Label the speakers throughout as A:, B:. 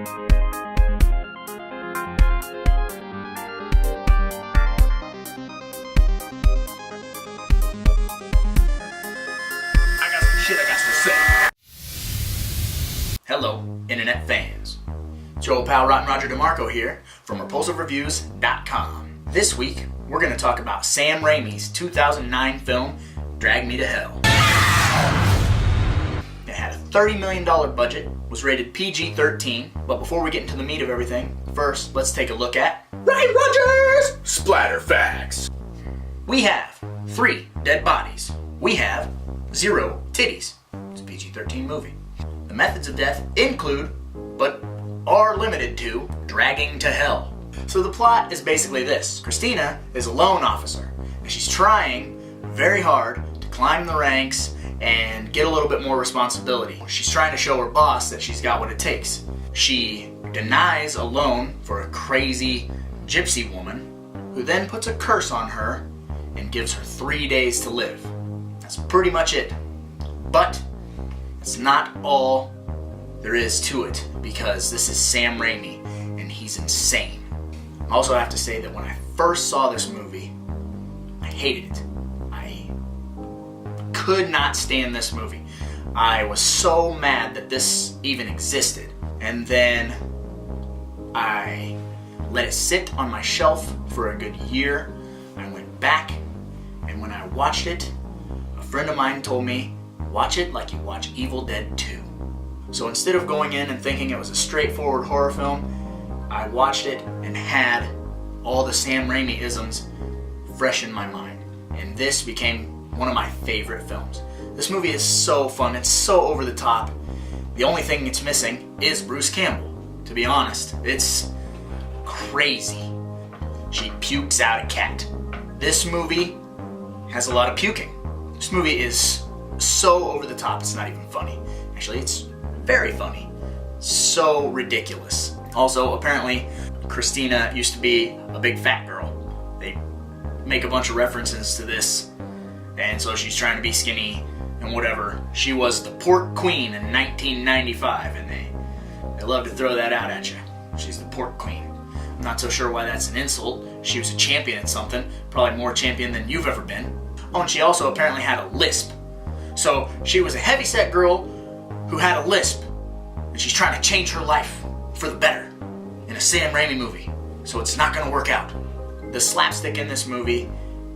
A: Shit I got to say. Hello, internet fans. It's your old pal Rotten Roger DeMarco here from RepulsiveReviews.com. This week, we're going to talk about Sam Raimi's 2009 film, Drag Me to Hell. It had a $30 million budget, was rated PG-13, but before we get into the meat of everything, first, let's take a look at Ryan Rogers' Splatter Facts. We have 3 dead bodies. We have 0 titties. It's a PG-13 movie. The methods of death include, but are limited to, dragging to hell. So the plot is basically this. Christina is a loan officer, and she's trying very hard to climb the ranks and get a little bit more responsibility. She's trying to show her boss that she's got what it takes. She denies a loan for a crazy gypsy woman, who then puts a curse on her and gives her 3 days to live. That's pretty much it. But it's not all there is to it, because this is Sam Raimi and he's insane. I also have to say that when I first saw this movie, I hated it. I could not stand this movie. I was so mad that this even existed. And then I let it sit on my shelf for a good year. I went back, and when I watched it, a friend of mine told me, watch it like you watch Evil Dead 2. So instead of going in and thinking it was a straightforward horror film, I watched it and had all the Sam Raimi isms fresh in my mind. And this became one of my favorite films. This movie is so fun, it's so over the top. The only thing it's missing is Bruce Campbell. To be honest, it's crazy. She pukes out a cat. This movie has a lot of puking. This movie is so over the top, it's not even funny. Actually, it's very funny. So ridiculous. Also, apparently, Christina used to be a big fat girl. They make a bunch of references to this, and so she's trying to be skinny and whatever. She was the pork queen in 1995, and they love to throw that out at you. She's the pork queen. I'm not so sure why that's an insult. She was a champion at something, probably more champion than you've ever been. Oh, and she also apparently had a lisp. So she was a heavyset girl who had a lisp, and she's trying to change her life for the better in a Sam Raimi movie. So it's not going to work out. The slapstick in this movie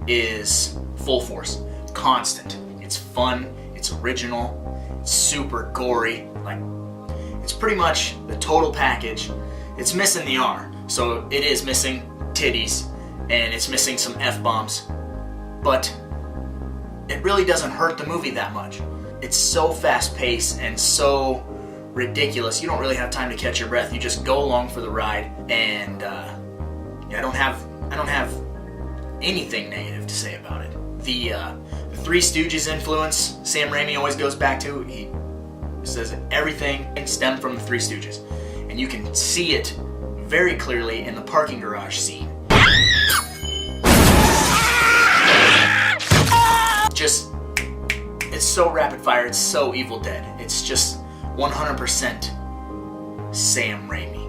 A: is full force, constant. It's fun, it's original, it's super gory. Like, it's pretty much the total package. It's missing the R, so it is missing titties, and it's missing some F-bombs, but it really doesn't hurt the movie that much. It's so fast-paced and so ridiculous. You don't really have time to catch your breath. You just go along for the ride, and I don't have anything negative to say about it. The Three Stooges influence Sam Raimi always goes back to. He says everything stemmed from the Three Stooges, and you can see it very clearly in the parking garage scene. It's so rapid fire, it's so Evil Dead. It's just 100% Sam Raimi.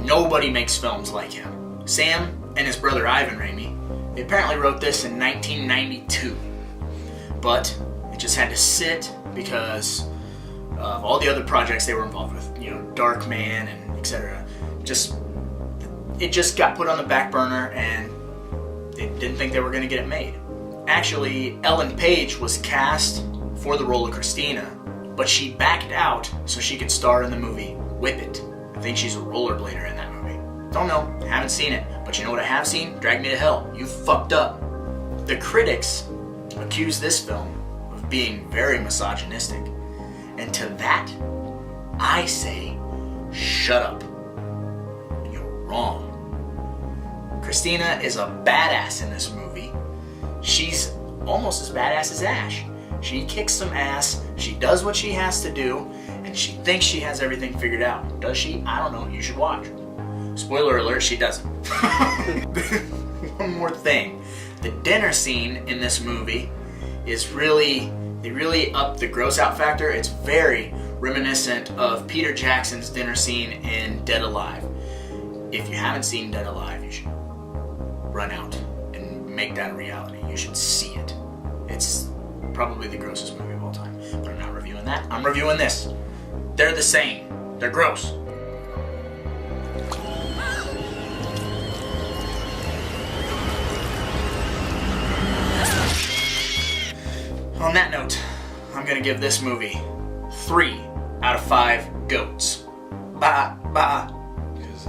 A: Nobody makes films like him. Sam and his brother Ivan Raimi, they apparently wrote this in 1992. But it just had to sit because of all the other projects they were involved with. You know, Darkman and etc. It just got put on the back burner, and they didn't think they were going to get it made. Actually, Ellen Page was cast for the role of Christina, but she backed out so she could star in the movie Whip It. I think she's a rollerblader in that movie. Don't know, haven't seen it, but you know what I have seen? Drag Me to Hell. You fucked up. The critics accuse this film of being very misogynistic, and to that, I say, shut up. You're wrong. Christina is a badass in this movie. She's almost as badass as Ash. She kicks some ass, she does what she has to do, and she thinks she has everything figured out. Does she? I don't know, you should watch. Spoiler alert, she doesn't. One more thing. The dinner scene in this movie is they really up the gross out factor. It's very reminiscent of Peter Jackson's dinner scene in Dead Alive. If you haven't seen Dead Alive, you should run out and make that a reality. You should see it. It's probably the grossest movie of all time. But I'm not reviewing that. I'm reviewing this. They're the same. They're gross. On that note, I'm gonna give this movie 3 out of 5 goats. Bah, bah. Because,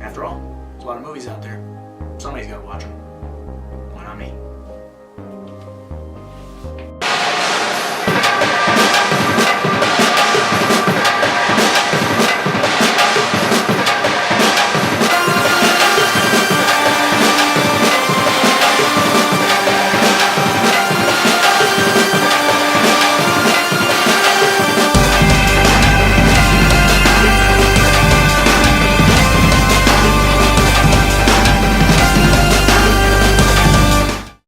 A: after all, there's a lot of movies out there. Somebody's gotta watch them.